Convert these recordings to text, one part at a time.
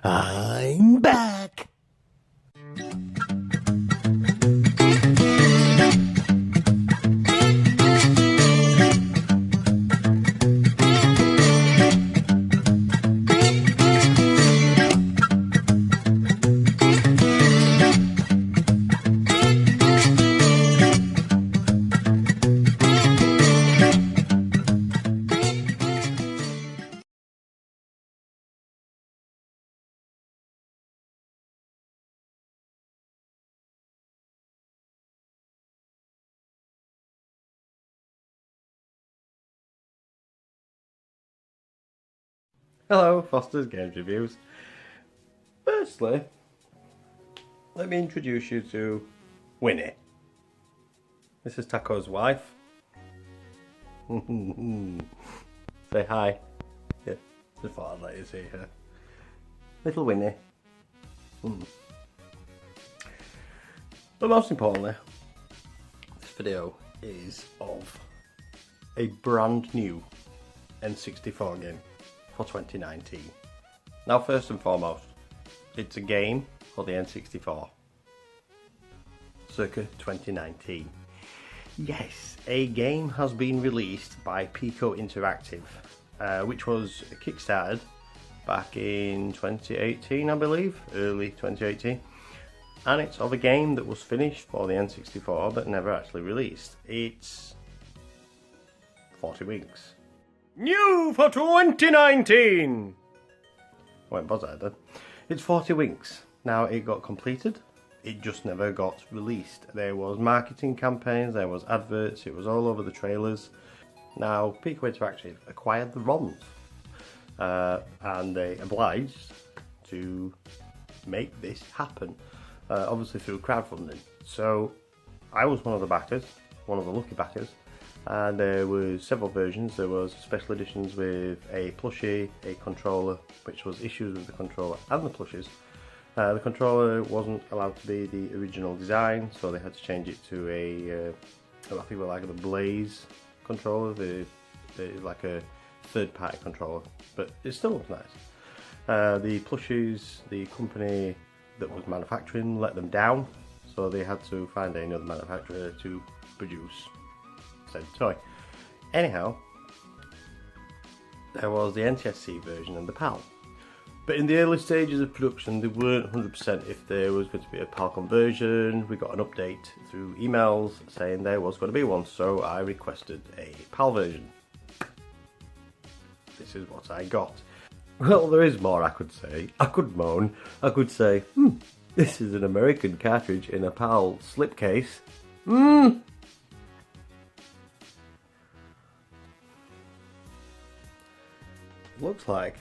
I'm back! Hello, Foster's Games Reviews. Firstly, let me introduce you to Winnie. This is Taco's wife. Say hi. Yeah, just thought I'd let you see her. Little Winnie. But most importantly, this video is of a brand new N64 game for 2019. Now, first and foremost, it's a game for the N64 circa 2019. Yes, a game has been released by Pico Interactive, which was kickstarted back in 2018, I believe, early 2018, and it's of a game that was finished for the N64 but never actually released. It's 40 Winks. New for 2019! Went buzzard then. It's 40 Winks. Now, it got completed, it just never got released. There was marketing campaigns, there was adverts, it was all over the trailers. Now, Pico Interactive acquired the ROMs, and they obliged to make this happen, obviously through crowdfunding. So, I was one of the backers, one of the lucky backers. And there was several versions. There was special editions with a plushie, a controller, which was issues with the controller and the plushies. The controller wasn't allowed to be the original design, so they had to change it to a, I think it was like the Blaze controller, the like a third-party controller, but it still looks nice. The plushies, the company that was manufacturing let them down, so they had to find another manufacturer to produce said toy. Anyhow, there was the NTSC version and the PAL. But in the early stages of production, they weren't 100% if there was going to be a PAL conversion. We got an update through emails saying there was going to be one, so I requested a PAL version. This is what I got. Well, there is more I could say. I could moan. I could say, this is an American cartridge in a PAL slipcase. Looks like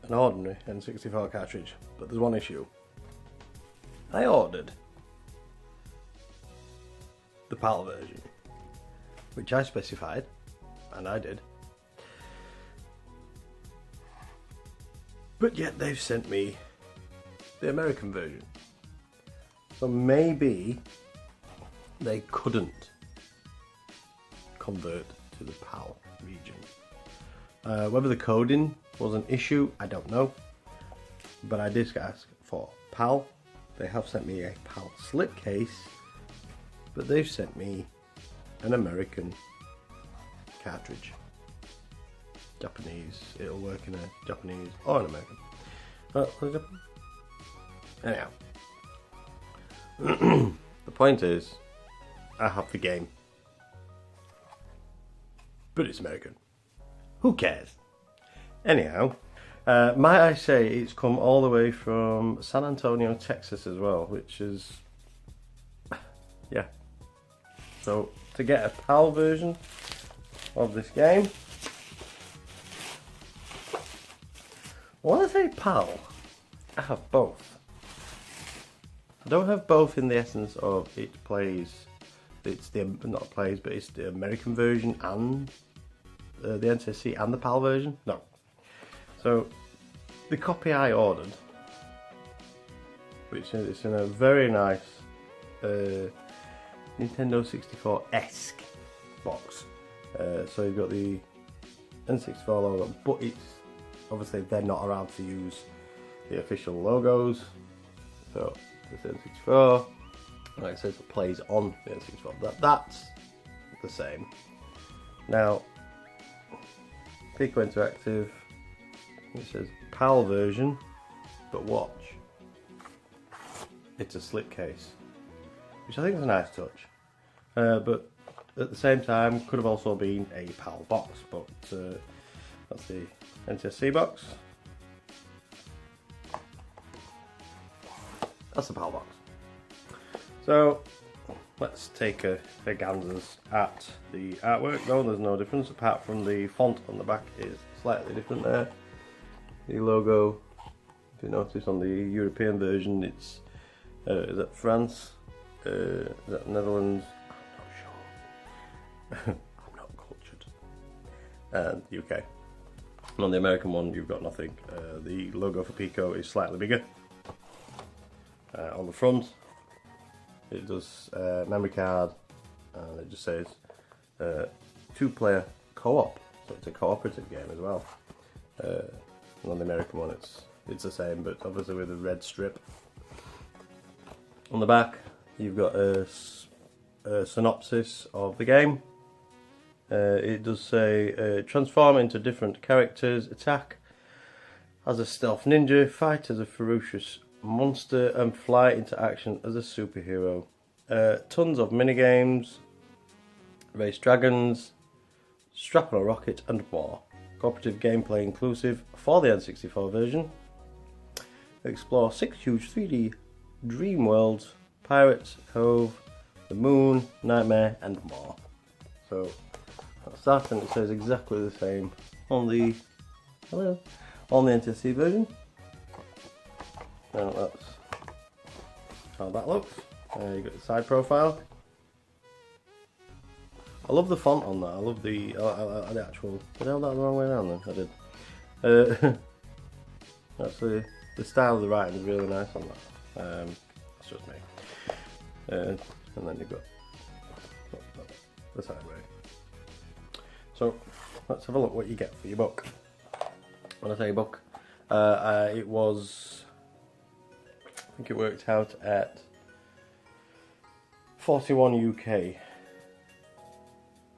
an ordinary N64 cartridge, but there's one issue. I ordered the PAL version, which I specified, and I did. But yet they've sent me the American version. So maybe they couldn't convert to the PAL region. Whether the coding was an issue, I don't know. But I did ask for PAL. They have sent me a PAL slipcase, but they've sent me an American cartridge. Japanese. It'll work in a Japanese or an American. Anyhow. The point is, I have the game. But it's American. Who cares? Anyhow, might I say it's come all the way from San Antonio, Texas as well, which is, yeah. So, to get a PAL version of this game, when I say PAL, I have both. I don't have both in the essence of it plays, it's the, not plays, but it's the American version and the NTSC and the PAL version? No. So, the copy I ordered, which is in a very nice Nintendo 64-esque box. So you've got the N64 logo, but it's obviously they're not allowed to use the official logos. So the N64, like I said, it plays on the N64. That's the same. Now, Pico Interactive, it says PAL version, but watch, it's a slipcase, which I think is a nice touch. But at the same time, could have also been a PAL box, but that's the NTSC box. That's the PAL box. So let's take a gander at the artwork. No, there's no difference apart from the font on the back is slightly different there. The logo, if you notice on the European version, it's is that France? Is that Netherlands? I'm not sure. I'm not cultured. And UK. And on the American one, you've got nothing. The logo for Pico is slightly bigger. On the front, it does memory card, and it just says 2-player co-op, so it's a cooperative game as well. And on the American one, it's the same, but obviously with a red strip. On the back, you've got a synopsis of the game. It does say transform into different characters, attack as a stealth ninja, fight as a ferocious monster, and fly into action as a superhero. Tons of minigames, race dragons, strap on a rocket, and more. Cooperative gameplay inclusive for the N64 version. Explore 6 huge 3D dream worlds, Pirates Cove, the Moon, Nightmare, and more. So that's that, and it says exactly the same on the NTSC version. Now that's how that looks. You got the side profile. I love the font on that. I love the actual. Did I have that the wrong way around then? I did. Actually, the style of the writing is really nice on that. That's just me. And then you've got the side way. So let's have a look what you get for your book. When I say book, it was, I think it worked out at 41 UK. I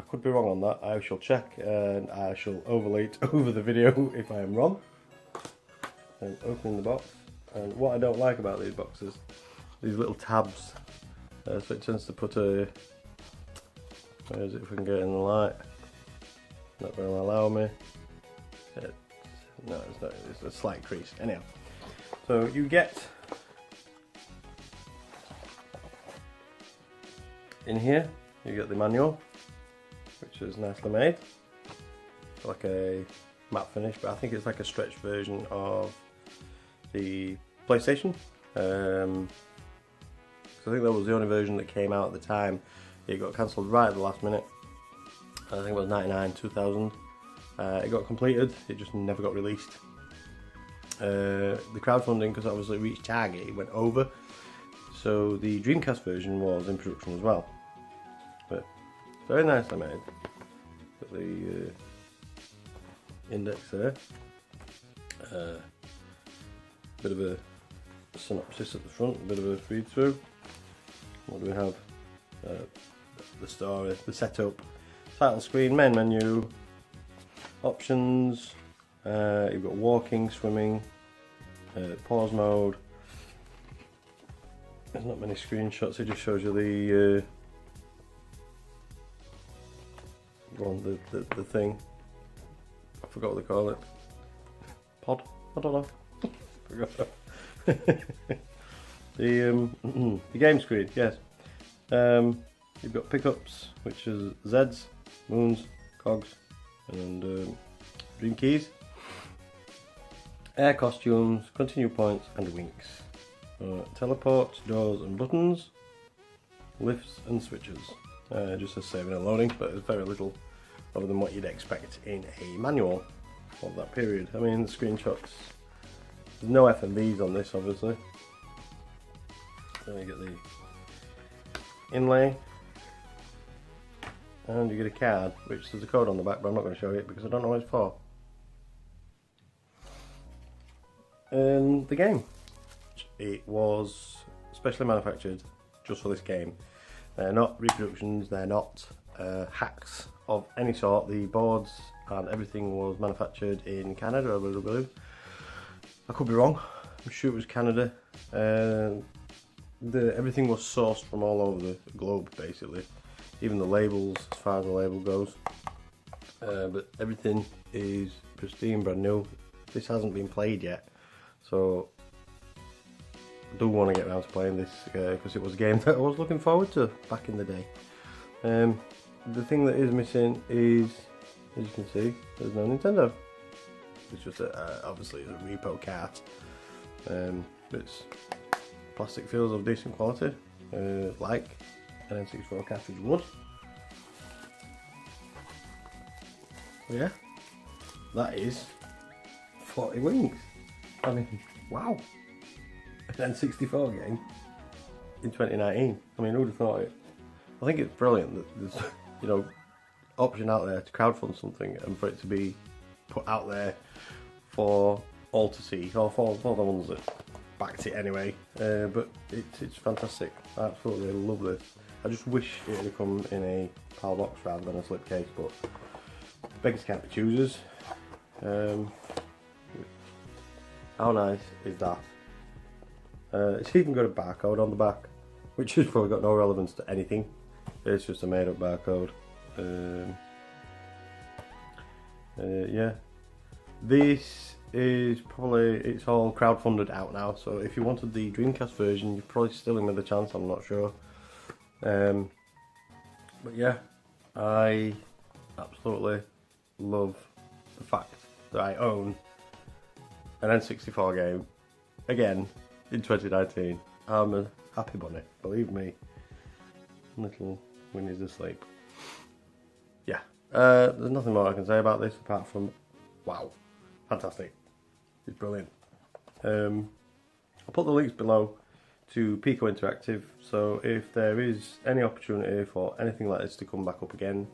could be wrong on that. I shall check and I shall overlay it over the video if I am wrong. And opening the box, and what I don't like about these boxes, these little tabs. So it tends to put a, where is it if we can get it in the light? Not going to allow me. No, it's not. It's a slight crease. Anyhow, so you get in here. You get the manual, which is nicely made, like a matte finish, but I think it's like a stretched version of the PlayStation. I think that was the only version that came out at the time. It got cancelled right at the last minute. I think it was 99, 2000. It got completed, it just never got released. The crowdfunding, because obviously it reached target, it went over. So the Dreamcast version was in production as well. But very nicely made. Got the index there. Bit of a synopsis at the front, a bit of a read through. What do we have? The story, the setup, title screen, main menu, options. You've got walking, swimming, pause mode. There's not many screenshots. It just shows you the thing. I forgot what they call it. Pod? I don't know. Forgot. The game screen, yes. You've got pickups, which is Z's, moons, cogs, and dream keys. Air costumes, continue points, and winks. Teleports, doors, and buttons. Lifts and switches. Just as saving and loading, but there's very little other than what you'd expect in a manual of that period. I mean, the screenshots. There's no FMVs on this, obviously. Then you get the inlay, and you get a card, which there's a code on the back, but I'm not going to show it because I don't know what it's for. the game. It was specially manufactured just for this game. They're not reproductions, they're not hacks of any sort. The boards and everything was manufactured in Canada, I believe. I could be wrong, I'm sure it was Canada. Everything was sourced from all over the globe, basically. Even the labels, as far as the label goes. But everything is pristine, brand new. This hasn't been played yet, so I do want to get around to playing this because it was a game that I was looking forward to back in the day. The thing that is missing is, as you can see, there's no Nintendo. It's just obviously a repo cart. It's plastic feels of decent quality, like an N64 cartridge would. So yeah, that is 40 wings. I mean, wow. An N64 game in 2019. I mean, who would have thought it? I think it's brilliant that there's, you know, option out there to crowdfund something and for it to be put out there for all to see, or for the ones that backed it anyway. But it's fantastic. I absolutely love this. I just wish it had come in a PAL box rather than a slipcase, but beggars can't be choosers. How nice is that? It's even got a barcode on the back, which has probably got no relevance to anything. It's just a made up barcode. Yeah, this is probably, it's all crowdfunded out now, so if you wanted the Dreamcast version, you're probably still in with a chance, I'm not sure. But yeah, I absolutely love the fact that I own an N64 game again in 2019. I'm a happy bunny, believe me. Little Winnie's asleep. Yeah, there's nothing more I can say about this apart from wow, fantastic. It's brilliant. I'll put the links below to Pico Interactive, so if there is any opportunity for anything like this to come back up again,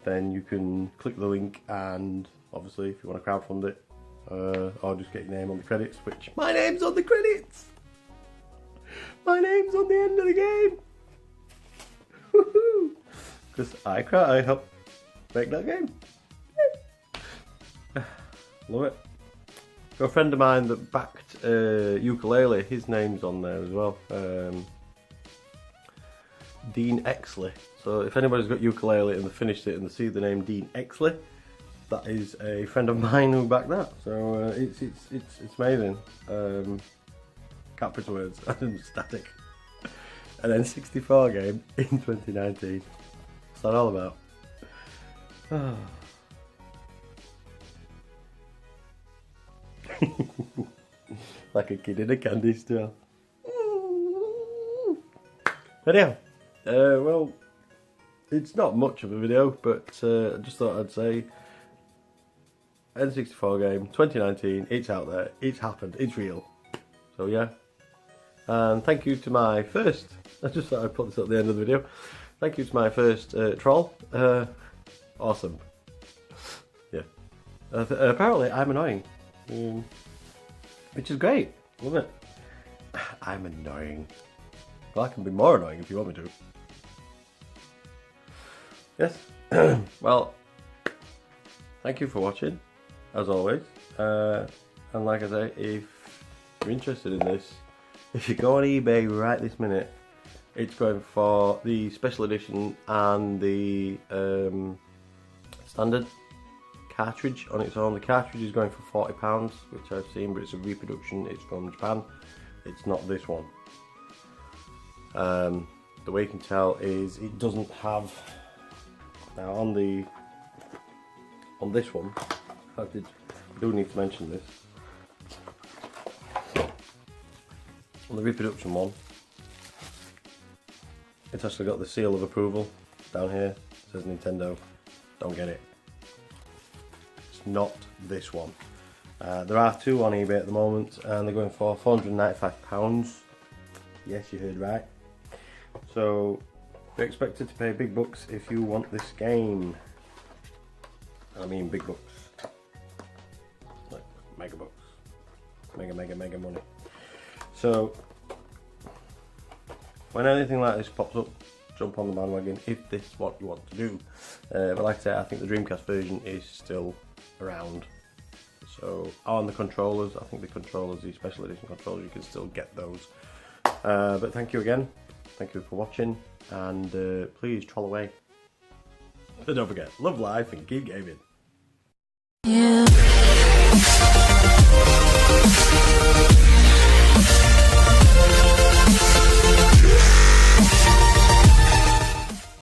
then you can click the link, and obviously if you want to crowdfund it, or just get your name on the credits, which my name's on the credits! My name's on the end of the game! Woohoo! Because I helped make that game. Love it. Got a friend of mine that backed Ukulele, his name's on there as well. Dean Exley. So if anybody's got Ukulele and they finished it and they see the name Dean Exley, that is a friend of mine who backed that. So it's amazing. Can't put words. I'm static. An N64 game in 2019. What's that all about? Like a kid in a candy store. Anyhow, well, it's not much of a video, but I just thought I'd say N64 game 2019. It's out there. It's happened. It's real. So yeah. And thank you to my first. I just thought I'd put this at the end of the video. Thank you to my first troll. Awesome. Yeah. Apparently I'm annoying. Which is great. Love it. I'm annoying. Well, I can be more annoying if you want me to. Yes. Well, thank you for watching, as always. And like I say, if you're interested in this, if you go on eBay right this minute, it's going for the special edition and the standard cartridge on its own. The cartridge is going for £40, which I've seen, but it's a reproduction. It's from Japan. It's not this one. The way you can tell is it doesn't have, now on this one, I do need to mention this. On the reproduction one, it's actually got the seal of approval down here. It says Nintendo. Don't get it. It's not this one. There are two on eBay at the moment, and they're going for £495. Yes, you heard right. So you're expected to pay big bucks if you want this game. I mean big bucks, like mega bucks. mega money. So when anything like this pops up, jump on the bandwagon if this is what you want to do. But like I said, I think the Dreamcast version is still around. So on the controllers, I think the controllers, the special edition controllers, you can still get those. But thank you again. Thank you for watching, and please troll away. And don't forget, love life and keep gaming. Yeah.